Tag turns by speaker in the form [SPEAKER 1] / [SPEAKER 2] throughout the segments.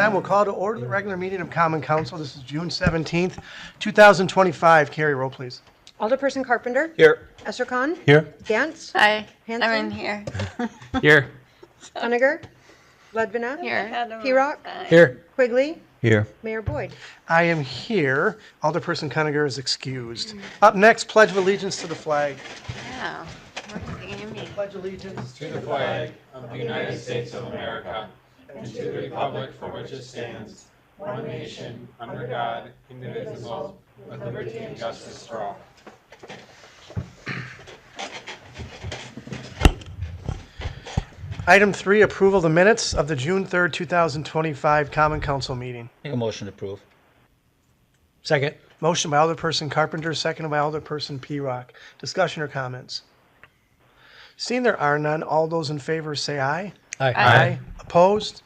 [SPEAKER 1] time, we'll call to order the regular meeting of Common Council. This is June 17th, 2025. Carrie, roll, please.
[SPEAKER 2] Alderperson Carpenter.
[SPEAKER 3] Here.
[SPEAKER 2] Essercon.
[SPEAKER 3] Here.
[SPEAKER 2] Gantz.
[SPEAKER 4] Hi,
[SPEAKER 2] Hanson.
[SPEAKER 4] I'm in here.
[SPEAKER 3] Here.
[SPEAKER 2] Honegger. Ledvina.
[SPEAKER 4] Here.
[SPEAKER 2] P-Rock.
[SPEAKER 3] Here.
[SPEAKER 2] Quigley.
[SPEAKER 3] Here.
[SPEAKER 2] Mayor Boyd.
[SPEAKER 1] I am here. Alderperson Cuniger is excused. Up next, Pledge of Allegiance to the flag.
[SPEAKER 4] Yeah. We're singing me.
[SPEAKER 1] Pledge allegiance
[SPEAKER 5] to the flag of the United States of America and to the republic for which it stands, one nation, under God, indivisible, with liberty and justice for all.
[SPEAKER 1] Item 3, approval of the minutes of the June 3rd, 2025 Common Council meeting.
[SPEAKER 3] Make a motion to approve.
[SPEAKER 1] Second. Motion by Alderperson Carpenter, seconded by Alderperson P-Rock. Discussion or comments? Seeing there are none, all those in favor say aye.
[SPEAKER 3] Aye.
[SPEAKER 1] Opposed?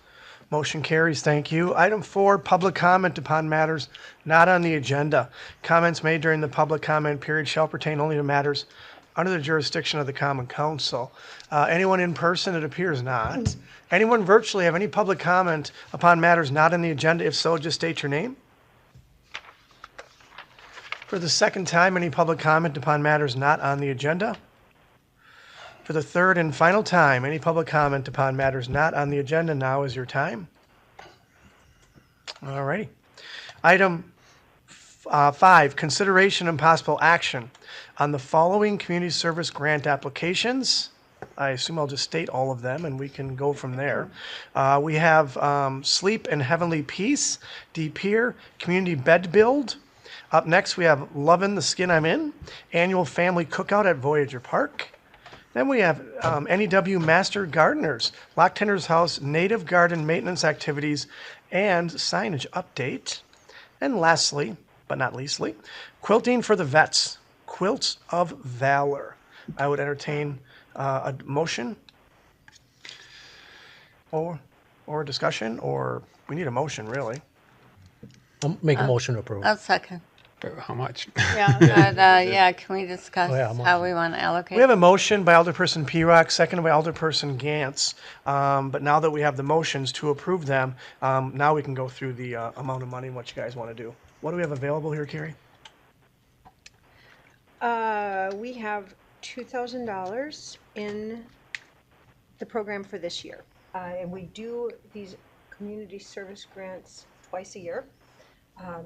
[SPEAKER 1] Motion carries. Thank you. Item 4, public comment upon matters not on the agenda. Comments made during the public comment period shall pertain only to matters under the jurisdiction of the Common Council. Anyone in person? It appears not. Anyone virtually have any public comment upon matters not on the agenda? If so, just state your name. For the second time, any public comment upon matters not on the agenda? For the third and final time, any public comment upon matters not on the agenda? Now is your time. All righty. Item 5, consideration and possible action on the following community service grant applications. I assume I'll just state all of them and we can go from there. We have Sleep in Heavenly Peace, De Pere Community Bed Build. Up next, we have Lovin, the Skin I'm In, Annual Family Cookout at Voyageur Park. Then we have NEW Master Gardeners, Locktenders House Native Garden Maintenance Activities and Signage Update. And lastly, but not leastly, Quilting for the Vets, Quilts of Valor. I would entertain a motion or a discussion, or we need a motion, really.
[SPEAKER 6] I'll make a motion to approve.
[SPEAKER 4] I'll second.
[SPEAKER 3] How much?
[SPEAKER 4] Yeah, but yeah, can we discuss
[SPEAKER 6] Oh, yeah, I'm
[SPEAKER 4] how we want to allocate?
[SPEAKER 1] We have a motion by Alderperson P-Rock, seconded by Alderperson Gantz. But now that we have the motions to approve them, now we can go through the amount of money and what you guys want to do. What do we have available here, Carrie?
[SPEAKER 2] We have $2,000 in the program for this year. And we do these community service grants twice a year.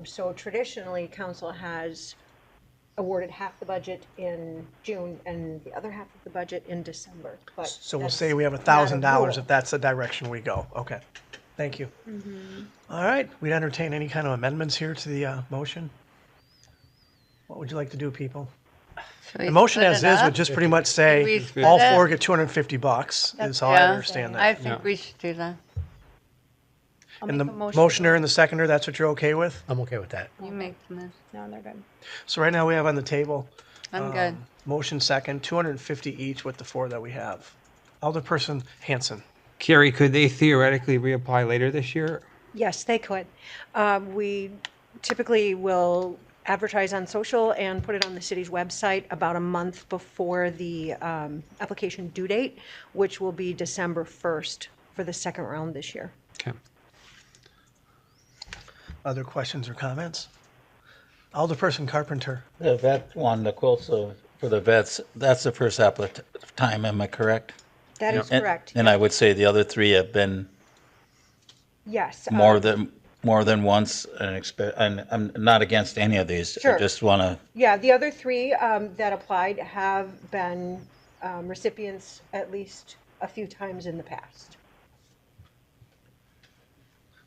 [SPEAKER 2] So traditionally, council has awarded half the budget in June and the other half of the budget in December. But
[SPEAKER 1] So we'll
[SPEAKER 2] that's
[SPEAKER 1] say we have
[SPEAKER 2] not a
[SPEAKER 1] $1,000
[SPEAKER 2] rule.
[SPEAKER 1] if that's the direction we go. Okay, thank you. All right, we'd entertain any kind of amendments here to the motion. What would you like to do, people?
[SPEAKER 4] Should we
[SPEAKER 1] The motion
[SPEAKER 4] split
[SPEAKER 1] as
[SPEAKER 4] it
[SPEAKER 1] is
[SPEAKER 4] up?
[SPEAKER 1] would just pretty much say
[SPEAKER 4] We split
[SPEAKER 1] all
[SPEAKER 4] it?
[SPEAKER 1] four get $250 is how I
[SPEAKER 4] Yeah,
[SPEAKER 1] understand
[SPEAKER 4] I
[SPEAKER 1] that.
[SPEAKER 4] think we should do that.
[SPEAKER 1] And the motioner and the seconder, that's what you're okay with?
[SPEAKER 6] I'm okay with that.
[SPEAKER 4] You make the move.
[SPEAKER 2] No, they're good.
[SPEAKER 1] So right now we have on the table,
[SPEAKER 4] I'm good.
[SPEAKER 1] motion second, 250 each with the four that we have. Alderperson Hanson.
[SPEAKER 3] Carrie, could they theoretically reapply later this year?
[SPEAKER 2] Yes, they could. We typically will advertise on social and put it on the city's website about a month before the application due date, which will be December 1st for the second round this year.
[SPEAKER 3] Okay.
[SPEAKER 1] Other questions or comments? Alderperson Carpenter.
[SPEAKER 7] The vet one, the quilts for the vets, that's the first time, am I correct?
[SPEAKER 2] That is
[SPEAKER 7] And-
[SPEAKER 2] correct.
[SPEAKER 7] And I would say the other three have been
[SPEAKER 2] Yes.
[SPEAKER 7] more than once, and I'm not against any of these.
[SPEAKER 2] Sure.
[SPEAKER 7] I just want to,
[SPEAKER 2] Yeah, the other three that applied have been recipients at least a few times in the past.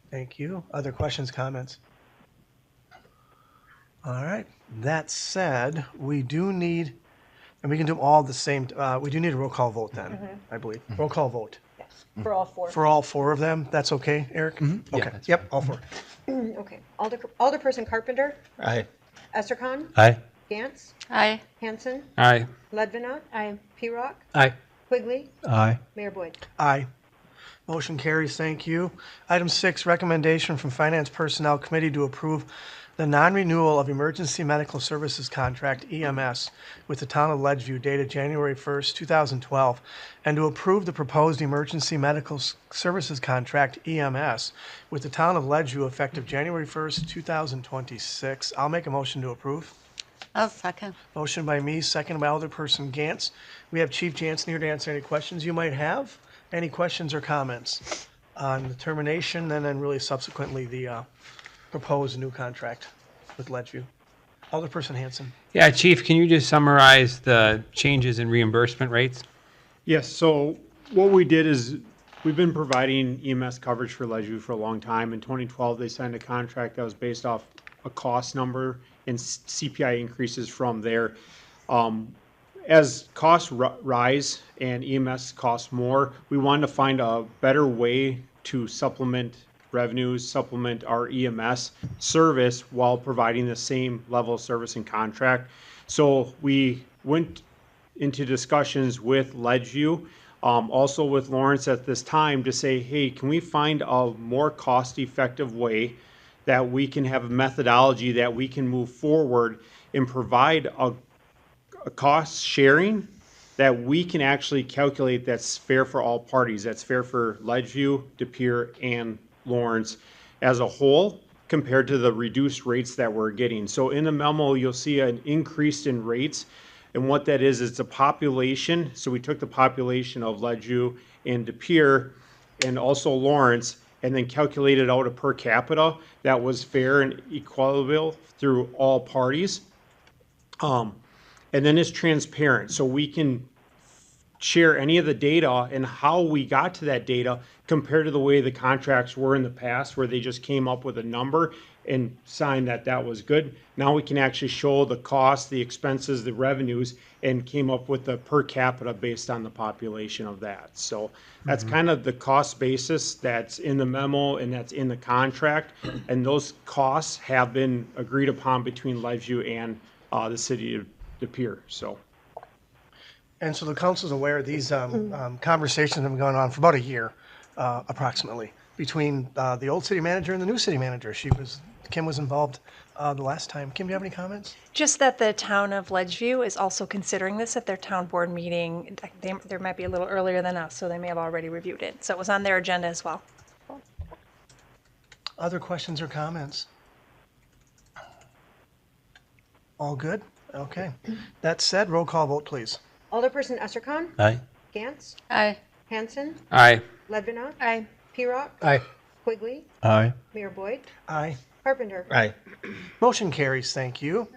[SPEAKER 1] Thank you. Other questions, comments? All right. That said, we do need, and we can do them all the same, we do need a roll call vote then, I believe. Roll call vote.
[SPEAKER 2] Yes, for all four.
[SPEAKER 1] For all four of them, that's okay, Eric? Okay, yep, all four.
[SPEAKER 2] Okay. Alderperson Carpenter,
[SPEAKER 7] I,
[SPEAKER 2] Essercon,
[SPEAKER 6] Aye.
[SPEAKER 2] Gantz,
[SPEAKER 4] Aye.
[SPEAKER 2] Hanson,
[SPEAKER 3] Aye.
[SPEAKER 2] Ledvina. Aye. P-Rock,
[SPEAKER 6] Aye.
[SPEAKER 2] Quigley,
[SPEAKER 6] Aye.
[SPEAKER 2] Mayor Boyd.
[SPEAKER 1] Aye. Motion carries, thank you. Item 6, recommendation from Finance Personnel Committee to approve the non-renewal of emergency medical services contract EMS with the Town of Ledgeview dated January 1st, 2012, and to approve the proposed emergency medical services contract EMS with the Town of Ledgeview effective January 1st, 2026. I'll make a motion to approve.
[SPEAKER 4] I'll second.
[SPEAKER 1] Motion by me, second by Alderperson Gantz. We have Chief Jansen here to answer any questions you might have. Any questions or comments on the termination and then really subsequently the proposed new contract with Ledgeview? Alderperson Hanson.
[SPEAKER 3] Yeah, Chief, can you just summarize the changes in reimbursement rates?
[SPEAKER 5] Yes, so what we did is we've been providing EMS coverage for Ledgeview for a long time. In 2012, they signed a contract that was based off a cost number and CPI increases from there. As costs rise and EMS costs more, we wanted to find a better way to supplement revenues, supplement our EMS service while providing the same level of service and contract. So we went into discussions with Ledgeview, also with Lawrence at this time to say, hey, can we find a more cost-effective way that we can have a methodology that we can move forward and provide a cost sharing that we can actually calculate that's fair for all parties, that's fair for Ledgeview, De Pere, and Lawrence as a whole compared to the reduced rates that we're getting. So in the memo, you'll see an increase in rates. And what that is, it's a population. So we took the population of Ledgeview and De Pere and also Lawrence and then calculated out a per capita that was fair and equitable through all parties. And then it's transparent. So we can share any of the data and how we got to that data compared to the way the contracts were in the past where they just came up with a number and signed that was good. Now we can actually show the costs, the expenses, the revenues, and came up with the per capita based on the population of that. So that's kind of the cost basis that's in the memo and that's in the contract. And those costs have been agreed upon between Ledgeview and the city of De Pere. So.
[SPEAKER 1] And so the council's aware these conversations have been going on for about a year, approximately, between the old city manager and the new city manager. Kim was involved the last time. Kim, do you have any comments?
[SPEAKER 8] Just that the town of Ledgeview is also considering this at their town board meeting. They might be a little earlier than us, so they may have already reviewed it. So it was on their agenda as well.
[SPEAKER 1] Other questions or comments? All good? Okay. That said, roll call vote, please.
[SPEAKER 2] Alderperson Esserkan,
[SPEAKER 7] Aye.
[SPEAKER 2] Gantz,
[SPEAKER 4] Aye.
[SPEAKER 2] Hanson,
[SPEAKER 3] Aye.
[SPEAKER 2] Ledvina,
[SPEAKER 8] Aye.
[SPEAKER 2] Pirog,
[SPEAKER 6] Aye.
[SPEAKER 2] Quigley,
[SPEAKER 7] Aye.
[SPEAKER 2] Mayor Boyd,
[SPEAKER 1] Aye.
[SPEAKER 2] Carpenter.
[SPEAKER 7] Aye.
[SPEAKER 1] Motion carries, thank you.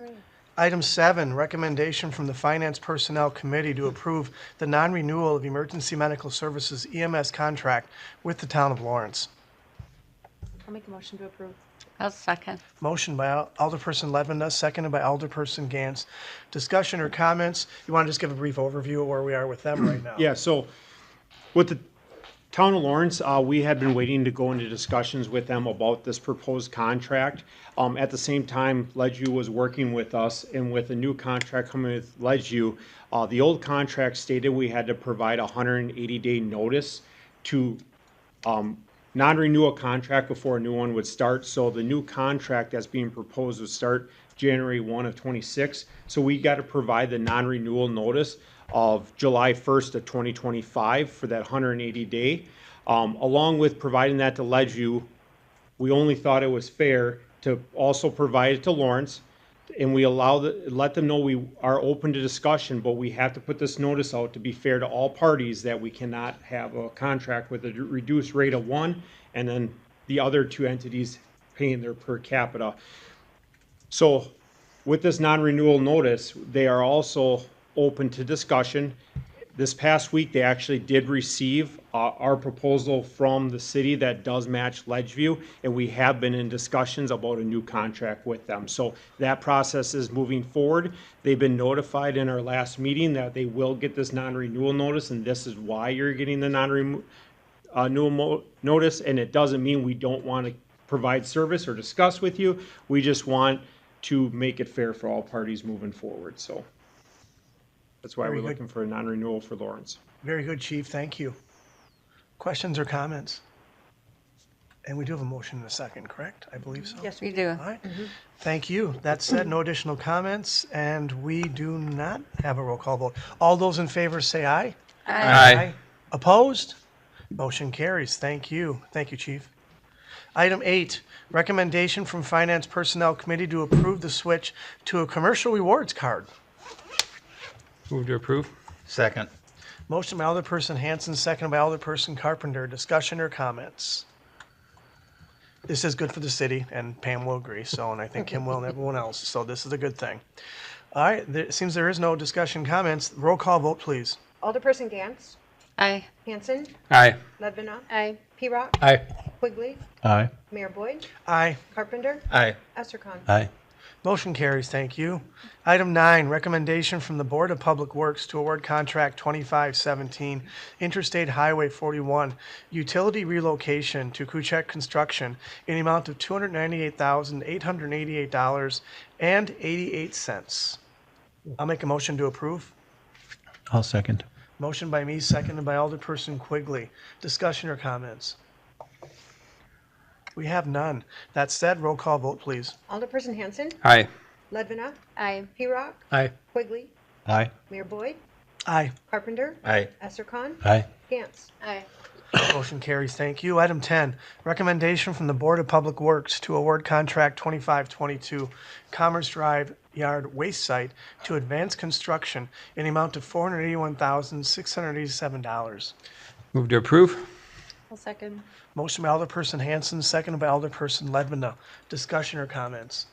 [SPEAKER 1] Item 7, recommendation from the Finance Personnel Committee to approve the non-renewal of emergency medical services EMS contract with the Town of Lawrence.
[SPEAKER 8] I'll make a motion to approve.
[SPEAKER 4] I'll second.
[SPEAKER 1] Motion by Alderperson Levin, seconded by Alderperson Gantz. Discussion or comments? You want to just give a brief overview of where we are with them right now?
[SPEAKER 5] Yeah, so with the Town of Lawrence, we had been waiting to go into discussions with them about this proposed contract. At the same time, Ledgeview was working with us, and with a new contract coming with Ledgeview, the old contract stated we had to provide a 180-day notice to non-renew a contract before a new one would start. So the new contract that's being proposed would start January 1 of 26. So we got to provide the non-renewal notice of July 1st of 2025 for that 180 day. Along with providing that to Ledgeview, we only thought it was fair to also provide it to Lawrence, and we let them know we are open to discussion, but we have to put this notice out to be fair to all parties that we cannot have a contract with a reduced rate of 1 and then the other 2 entities paying their per capita. So with this non-renewal notice, they are also open to discussion. This past week, they actually did receive our proposal from the city that does match Ledgeview, and we have been in discussions about a new contract with them. So that process is moving forward. They've been notified in our last meeting that they will get this non-renewal notice, and this is why you're getting the non-renewal notice, and it doesn't mean we don't want to provide service or discuss with you. We just want to make it fair for all parties moving forward. So that's why
[SPEAKER 1] Very
[SPEAKER 5] we're
[SPEAKER 1] good.
[SPEAKER 5] looking for a non-renewal for Lawrence.
[SPEAKER 1] Very good, Chief. Thank you. Questions or comments? And we do have a motion in a second, correct? I believe so.
[SPEAKER 2] Yes,
[SPEAKER 4] We do.
[SPEAKER 1] All right. Thank you. That said, no additional comments, and we do not have a roll call vote. All those in favor say aye.
[SPEAKER 3] Aye.
[SPEAKER 1] Opposed? Motion carries. Thank you. Thank you, Chief. Item 8, recommendation from Finance Personnel Committee to approve the switch to a commercial rewards card.
[SPEAKER 3] Move to approve.
[SPEAKER 7] Second.
[SPEAKER 1] Motion by Alderperson Hanson, second by Alderperson Carpenter. Discussion or comments? This is good for the city, and Pam will agree, so, and I think Kim will and everyone else, so this is a good thing. All right, it seems there is no discussion comments. Roll call vote, please.
[SPEAKER 2] Alderperson Gantz,
[SPEAKER 4] Aye.
[SPEAKER 2] Hanson,
[SPEAKER 3] Aye.
[SPEAKER 2] Ledvina,
[SPEAKER 4] Aye.
[SPEAKER 2] P-Rock,
[SPEAKER 6] Aye.
[SPEAKER 2] Quigley,
[SPEAKER 6] Aye.
[SPEAKER 2] Mayor Boyd,
[SPEAKER 1] Aye.
[SPEAKER 2] Carpenter,
[SPEAKER 7] Aye.
[SPEAKER 2] Estercon.
[SPEAKER 6] Aye.
[SPEAKER 1] Motion carries, thank you. Item 9, recommendation from the Board of Public Works to award contract 2517 Interstate Highway 41 Utility Relocation to Kruczek Construction in the amount of $298,888.88. I'll make a motion to approve.
[SPEAKER 6] I'll second.
[SPEAKER 1] Motion by me, seconded by Alderperson Quigley. Discussion or comments? We have none. That said, roll call vote, please.
[SPEAKER 2] Alderperson Hanson,
[SPEAKER 3] Aye.
[SPEAKER 2] Ledvina,
[SPEAKER 4] Aye.
[SPEAKER 2] P-Rock,
[SPEAKER 6] Aye.
[SPEAKER 2] Quigley,
[SPEAKER 6] Aye.
[SPEAKER 2] Mayor Boyd,
[SPEAKER 1] Aye.
[SPEAKER 2] Carpenter,
[SPEAKER 7] Aye.
[SPEAKER 2] Estercon,
[SPEAKER 6] Aye.
[SPEAKER 2] Gantz.
[SPEAKER 4] Aye.
[SPEAKER 1] Motion carries, thank you. Item 10, recommendation from the Board of Public Works to award contract 2522 Commerce Drive Yard Waste Site to Advanced Construction in the amount of $481,687.
[SPEAKER 3] Move to approve.
[SPEAKER 4] I'll second.
[SPEAKER 1] Motion by Alderperson Hanson, seconded by Alderperson Ledvina. Discussion or comments?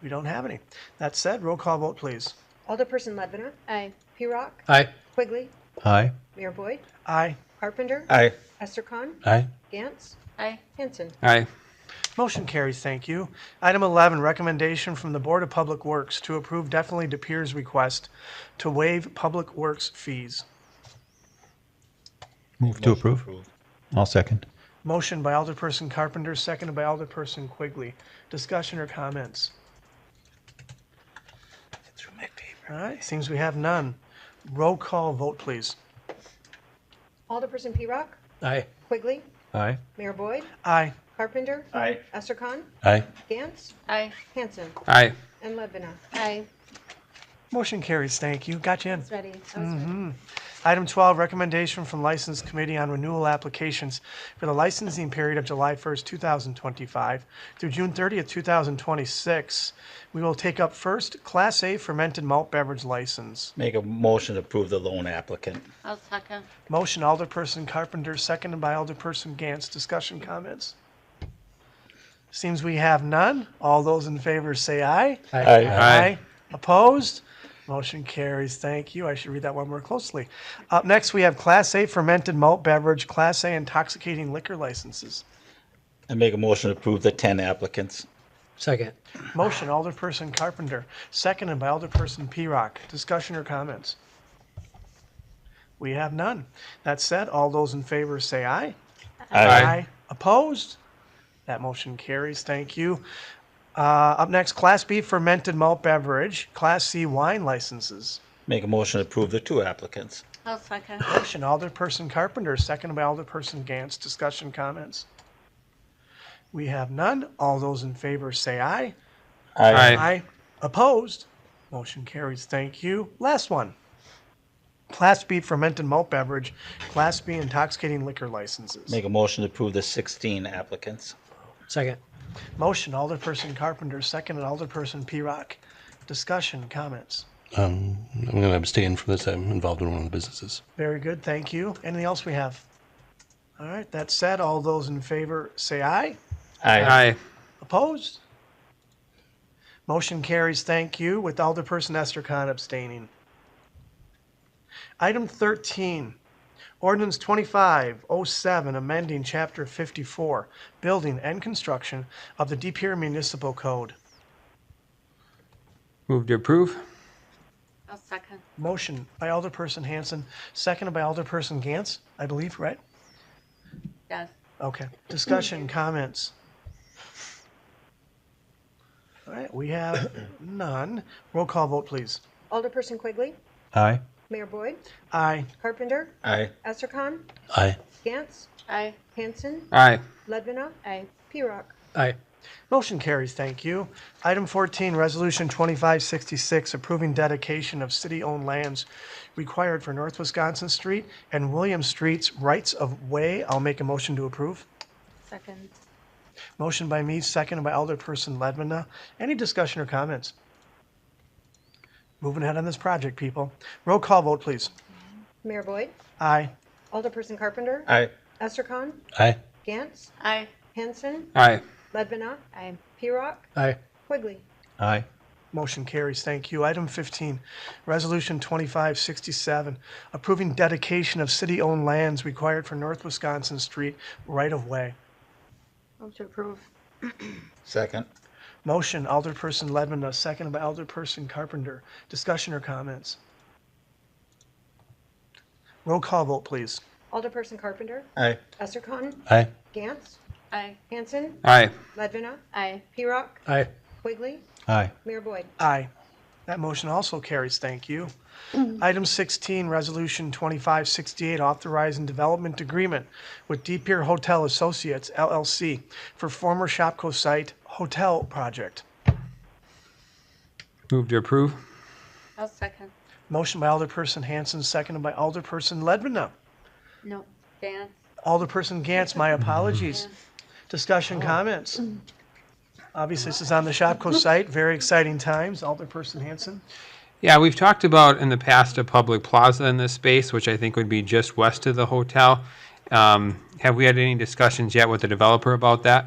[SPEAKER 1] We don't have any. That said, roll call vote, please.
[SPEAKER 2] Alderperson Ledvina,
[SPEAKER 4] Aye.
[SPEAKER 2] P-Rock,
[SPEAKER 6] Aye.
[SPEAKER 2] Quigley,
[SPEAKER 6] Aye.
[SPEAKER 2] Mayor Boyd,
[SPEAKER 1] Aye.
[SPEAKER 2] Carpenter,
[SPEAKER 7] Aye.
[SPEAKER 2] Estercon,
[SPEAKER 6] Aye.
[SPEAKER 2] Gantz,
[SPEAKER 4] Aye.
[SPEAKER 2] Hanson.
[SPEAKER 3] Aye.
[SPEAKER 1] Motion carries, thank you. Item 11, recommendation from the Board of Public Works to approve Definitely De Pere's request to waive public works fees.
[SPEAKER 6] Move to approve. I'll second.
[SPEAKER 1] Motion by Alderperson Carpenter, seconded by Alderperson Quigley. Discussion or comments?
[SPEAKER 7] Through my paper.
[SPEAKER 1] All right, seems we have none. Roll call vote, please.
[SPEAKER 2] Alderperson P-Rock,
[SPEAKER 6] Aye.
[SPEAKER 2] Quigley,
[SPEAKER 6] Aye.
[SPEAKER 2] Mayor Boyd,
[SPEAKER 1] Aye.
[SPEAKER 2] Carpenter,
[SPEAKER 7] Aye.
[SPEAKER 2] Estercon,
[SPEAKER 6] Aye.
[SPEAKER 2] Gantz,
[SPEAKER 4] Aye.
[SPEAKER 2] Hanson,
[SPEAKER 3] Aye.
[SPEAKER 2] and Ledvina.
[SPEAKER 4] Aye.
[SPEAKER 1] Motion carries, thank you. Got you in.
[SPEAKER 4] It's ready. I was ready.
[SPEAKER 1] Item 12, recommendation from License Committee on Renewal Applications for the licensing period of July 1st, 2025 through June 30th, 2026. We will take up first Class A fermented malt beverage license.
[SPEAKER 7] Make a motion to approve the loan applicant.
[SPEAKER 4] I'll second.
[SPEAKER 1] Motion Alderperson Carpenter, seconded by Alderperson Gantz. Discussion comments? Seems we have none. All those in favor say aye.
[SPEAKER 7] Aye.
[SPEAKER 3] Aye.
[SPEAKER 1] Opposed? Motion carries. Thank you. I should read that one more closely. Up next, we have Class A fermented malt beverage, Class A intoxicating liquor licenses.
[SPEAKER 7] I make a motion to approve the 10 applicants.
[SPEAKER 6] Second.
[SPEAKER 1] Motion Alderperson Carpenter, seconded by Alderperson P-Rock. Discussion or comments? We have none. That said, all those in favor say aye.
[SPEAKER 3] Aye.
[SPEAKER 1] Opposed? That motion carries. Thank you. Up next, Class B fermented malt beverage, Class C wine licenses.
[SPEAKER 7] Make a motion to approve the 2 applicants.
[SPEAKER 4] I'll second.
[SPEAKER 1] Motion Alderperson Carpenter, seconded by Alderperson Gantz. Discussion comments? We have none. All those in favor say aye.
[SPEAKER 3] Aye.
[SPEAKER 1] Opposed? Motion carries. Thank you. Last one. Class B fermented malt beverage, Class B intoxicating liquor licenses.
[SPEAKER 7] Make a motion to approve the 16 applicants.
[SPEAKER 6] Second.
[SPEAKER 1] Motion Alderperson Carpenter, seconded Alderperson P-Rock. Discussion, comments?
[SPEAKER 9] I'm going to abstain from this. I'm involved in one of the businesses.
[SPEAKER 1] Very good. Thank you. Anything else we have? All right. That said, all those in favor say aye.
[SPEAKER 3] Aye.
[SPEAKER 1] Opposed? Motion carries. Thank you. With Alderperson Estercon abstaining. Item 13, Ordinance 2507, amending Chapter 54, Building and Construction of the De Pere Municipal Code.
[SPEAKER 3] Move to approve.
[SPEAKER 4] I'll second.
[SPEAKER 1] Motion by Alderperson Hanson, seconded by Alderperson Gantz, I believe, right?
[SPEAKER 4] Yes.
[SPEAKER 1] Okay. Discussion, comments? All right, we have none. Roll call vote, please.
[SPEAKER 2] Alderperson Quigley,
[SPEAKER 6] Aye.
[SPEAKER 2] Mayor Boyd,
[SPEAKER 1] Aye.
[SPEAKER 2] Carpenter,
[SPEAKER 7] Aye.
[SPEAKER 2] Estercon,
[SPEAKER 6] Aye.
[SPEAKER 2] Gantz,
[SPEAKER 4] Aye.
[SPEAKER 2] Hanson,
[SPEAKER 3] Aye.
[SPEAKER 2] Ledvina,
[SPEAKER 4] Aye.
[SPEAKER 2] Pirog.
[SPEAKER 6] Aye.
[SPEAKER 1] Motion carries, thank you. Item 14, Resolution 2566, approving dedication of city-owned lands required for North Wisconsin Street and William Street's rights of way. I'll make a motion to approve.
[SPEAKER 4] Second.
[SPEAKER 1] Motion by me, seconded by Alderperson Ledvina. Any discussion or comments? Moving ahead on this project, people. Roll call vote, please.
[SPEAKER 2] Mayor Boyd,
[SPEAKER 1] Aye.
[SPEAKER 2] Alderperson Carpenter,
[SPEAKER 7] Aye.
[SPEAKER 2] Estercon,
[SPEAKER 6] Aye.
[SPEAKER 2] Gantz,
[SPEAKER 4] Aye.
[SPEAKER 2] Hanson,
[SPEAKER 3] Aye.
[SPEAKER 2] Ledvina,
[SPEAKER 4] Aye.
[SPEAKER 2] Pirog,
[SPEAKER 6] Aye.
[SPEAKER 2] Quigley.
[SPEAKER 6] Aye.
[SPEAKER 1] Motion carries, thank you. Item 15, Resolution 2567, approving dedication of city-owned lands required for North Wisconsin Street right-of-way.
[SPEAKER 4] Move to approve.
[SPEAKER 7] Second.
[SPEAKER 1] Motion, Alderperson Ledvina, seconded by Alderperson Carpenter. Discussion or comments? Roll call vote, please.
[SPEAKER 2] Alderperson Carpenter,
[SPEAKER 7] Aye.
[SPEAKER 2] Estercon,
[SPEAKER 6] Aye.
[SPEAKER 2] Gantz,
[SPEAKER 4] Aye.
[SPEAKER 2] Hanson,
[SPEAKER 3] Aye.
[SPEAKER 2] Ledvina,
[SPEAKER 4] Aye.
[SPEAKER 2] Pirog,
[SPEAKER 6] Aye.
[SPEAKER 2] Quigley,
[SPEAKER 6] Aye.
[SPEAKER 2] Mayor Boyd.
[SPEAKER 1] Aye. That motion also carries, thank you. Item 16, Resolution 2568, authorizing development agreement with Pere Hotel Associates, LLC, for former Shopko site hotel project.
[SPEAKER 3] Move to approve.
[SPEAKER 4] I'll second.
[SPEAKER 1] Motion by Alderperson Hanson, seconded by Alderperson Ledvina.
[SPEAKER 4] No. Gantz.
[SPEAKER 1] Alderperson Gantz, my apologies. Discussion, comments? Obviously, this is on the Shopko site. Very exciting times. Alderperson Hanson.
[SPEAKER 3] Yeah, we've talked about in the past a public plaza in this space, which I think would be just west of the hotel. Have we had any discussions yet with the developer about that?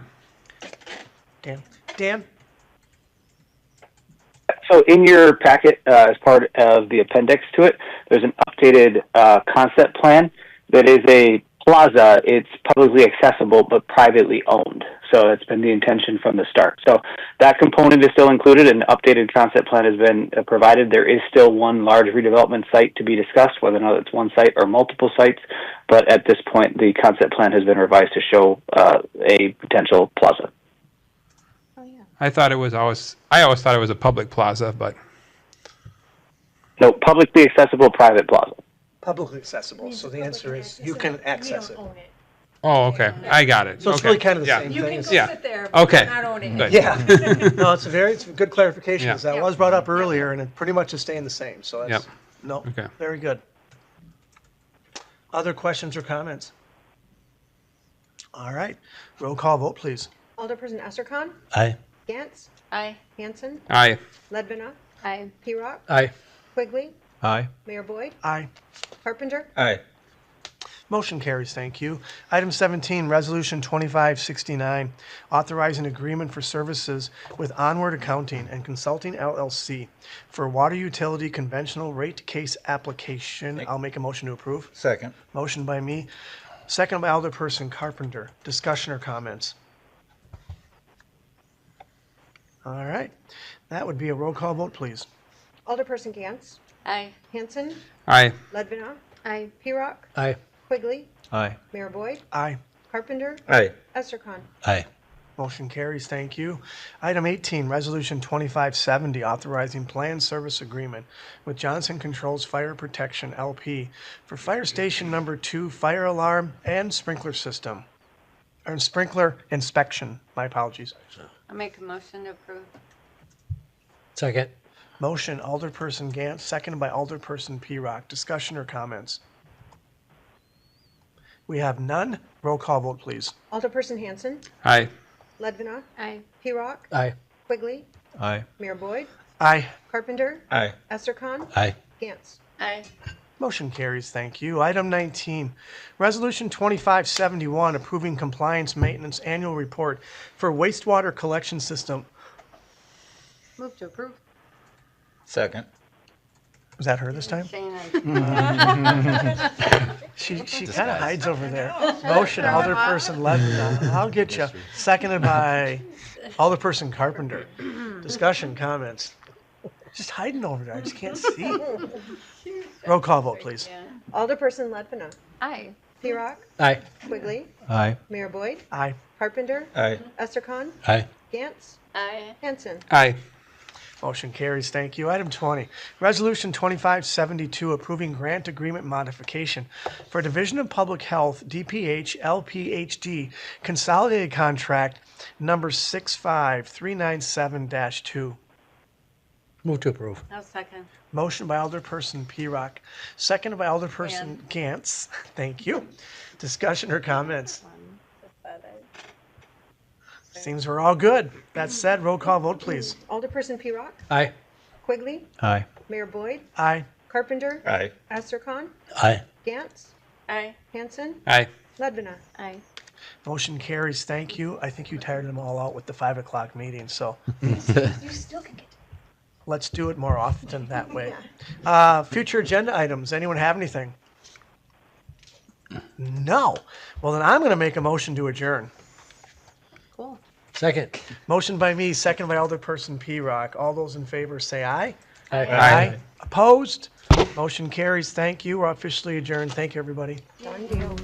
[SPEAKER 1] Dan. Dan?
[SPEAKER 10] So in your packet, as part of the appendix to it, there's an updated concept plan that is a plaza. It's publicly accessible but privately owned. So it's been the intention from the start. So that component is still included. An updated concept plan has been provided. There is still one large redevelopment site to be discussed, whether or not it's one site or multiple sites. But at this point, the concept plan has been revised to show a potential plaza.
[SPEAKER 4] Oh, yeah.
[SPEAKER 3] I always thought it was a public plaza, but
[SPEAKER 10] No, publicly accessible private plaza.
[SPEAKER 1] Publicly accessible. So the answer is you can access it.
[SPEAKER 3] oh, okay, I got it.
[SPEAKER 1] So it's
[SPEAKER 3] Okay.
[SPEAKER 1] really kind of the
[SPEAKER 3] Yeah.
[SPEAKER 1] same
[SPEAKER 8] You
[SPEAKER 1] thing.
[SPEAKER 8] can
[SPEAKER 1] as-
[SPEAKER 8] go
[SPEAKER 3] Yeah.
[SPEAKER 8] sit there,
[SPEAKER 3] Okay.
[SPEAKER 8] but not own it.
[SPEAKER 3] Good.
[SPEAKER 1] Yeah. No, it's a good clarification.
[SPEAKER 3] Yeah.
[SPEAKER 1] 'Cause that was brought up earlier, and it pretty much is staying the same. So that's,
[SPEAKER 3] Yep.
[SPEAKER 1] no,
[SPEAKER 3] Okay.
[SPEAKER 1] very good. Other questions or comments? All right. Roll call vote, please.
[SPEAKER 2] Alderperson Estercon,
[SPEAKER 6] Aye.
[SPEAKER 2] Gantz,
[SPEAKER 4] Aye.
[SPEAKER 2] Hanson,
[SPEAKER 3] Aye.
[SPEAKER 2] Ledvina,
[SPEAKER 4] Aye.
[SPEAKER 2] Pirog,
[SPEAKER 6] Aye.
[SPEAKER 2] Quigley,
[SPEAKER 6] Aye.
[SPEAKER 2] Mayor Boyd,
[SPEAKER 1] Aye.
[SPEAKER 2] Carpenter,
[SPEAKER 7] Aye.
[SPEAKER 1] Motion carries, thank you. Item 17, Resolution 2569, authorizing agreement for services with Onward Accounting and Consulting LLC for water utility conventional rate case application. I'll make a motion to approve.
[SPEAKER 7] Second.
[SPEAKER 1] Motion by me, second by Alderperson Carpenter. Discussion or comments? All right. That would be a roll call vote, please.
[SPEAKER 2] Alderperson Gantz,
[SPEAKER 4] Aye.
[SPEAKER 2] Hanson,
[SPEAKER 3] Aye.
[SPEAKER 2] Ledvina,
[SPEAKER 4] Aye.
[SPEAKER 2] Pirog,
[SPEAKER 6] Aye.
[SPEAKER 2] Quigley,
[SPEAKER 6] Aye.
[SPEAKER 2] Mayor Boyd,
[SPEAKER 1] Aye.
[SPEAKER 2] Carpenter,
[SPEAKER 7] Aye.
[SPEAKER 2] Estercon.
[SPEAKER 6] Aye.
[SPEAKER 1] Motion carries, thank you. Item 18, Resolution 2570, authorizing plan service agreement with Johnson Controls Fire Protection LP for Fire Station Number 2 fire alarm and sprinkler system, or sprinkler inspection, my apologies.
[SPEAKER 4] I'll make a motion to approve.
[SPEAKER 6] Second.
[SPEAKER 1] Motion, Alderperson Gantz, seconded by Alderperson Pirog. Discussion or comments? We have none. Roll call vote, please.
[SPEAKER 2] Alderperson Hanson,
[SPEAKER 3] Aye.
[SPEAKER 2] Ledvina,
[SPEAKER 4] Aye.
[SPEAKER 2] Pirog,
[SPEAKER 6] Aye.
[SPEAKER 2] Quigley,
[SPEAKER 6] Aye.
[SPEAKER 2] Mayor Boyd,
[SPEAKER 1] Aye.
[SPEAKER 2] Carpenter,
[SPEAKER 7] Aye.
[SPEAKER 2] Estercon,
[SPEAKER 6] Aye.
[SPEAKER 2] Gantz.
[SPEAKER 4] Aye.
[SPEAKER 1] Motion carries, thank you. Item 19, Resolution 2571, approving compliance maintenance annual report for wastewater collection system.
[SPEAKER 4] Move to approve.
[SPEAKER 7] Second.
[SPEAKER 1] Was that her this time?
[SPEAKER 4] Shane,
[SPEAKER 1] She kind of hides over there. Motion, Alderperson Ledvina. I'll get you. Seconded by Alderperson Carpenter. Discussion, comments? Just hiding over there. I just can't see. Roll call vote, please.
[SPEAKER 2] Alderperson Ledvina,
[SPEAKER 4] Aye.
[SPEAKER 2] Pirog,
[SPEAKER 6] Aye.
[SPEAKER 2] Quigley,
[SPEAKER 6] Aye.
[SPEAKER 2] Mayor Boyd,
[SPEAKER 1] Aye.
[SPEAKER 2] Carpenter,
[SPEAKER 7] Aye.
[SPEAKER 2] Estercon,
[SPEAKER 6] Aye.
[SPEAKER 2] Gantz,
[SPEAKER 4] Aye.
[SPEAKER 2] Hanson.
[SPEAKER 3] Aye.
[SPEAKER 1] Motion carries. Thank you. Item 20, Resolution 2572, approving grant agreement modification for Division of Public Health, DPH, LPHD, Consolidated Contract number 65397-2.
[SPEAKER 6] Move to approve.
[SPEAKER 4] I'll second.
[SPEAKER 1] Motion by Alderperson P-Rock, second by Alderperson Gantz. Thank you. Discussion or comments? Seems we're all good. That said, roll call vote, please.
[SPEAKER 2] Alderperson P-Rock,
[SPEAKER 6] Aye.
[SPEAKER 2] Quigley,
[SPEAKER 6] Aye.
[SPEAKER 2] Mayor Boyd,
[SPEAKER 1] Aye.
[SPEAKER 2] Carpenter,
[SPEAKER 7] Aye.
[SPEAKER 2] Astercon,
[SPEAKER 9] Aye.
[SPEAKER 2] Gantz,
[SPEAKER 4] Aye.
[SPEAKER 2] Hanson,
[SPEAKER 3] Aye.
[SPEAKER 2] Ledvina.
[SPEAKER 4] Aye.
[SPEAKER 1] Motion carries. Thank you. I think you tired them all out with the 5 o'clock meeting, so
[SPEAKER 2] You still can get.
[SPEAKER 1] let's do it more often that way. Future agenda items. Anyone have anything? No. Well, then I'm going to make a motion to adjourn.
[SPEAKER 4] Cool.
[SPEAKER 6] Second.
[SPEAKER 1] Motion by me, second by Alderperson P-Rock. All those in favor say aye.
[SPEAKER 6] Aye.
[SPEAKER 1] Opposed? Motion carries. Thank you. We're officially adjourned. Thank you, everybody.
[SPEAKER 2] Done deal.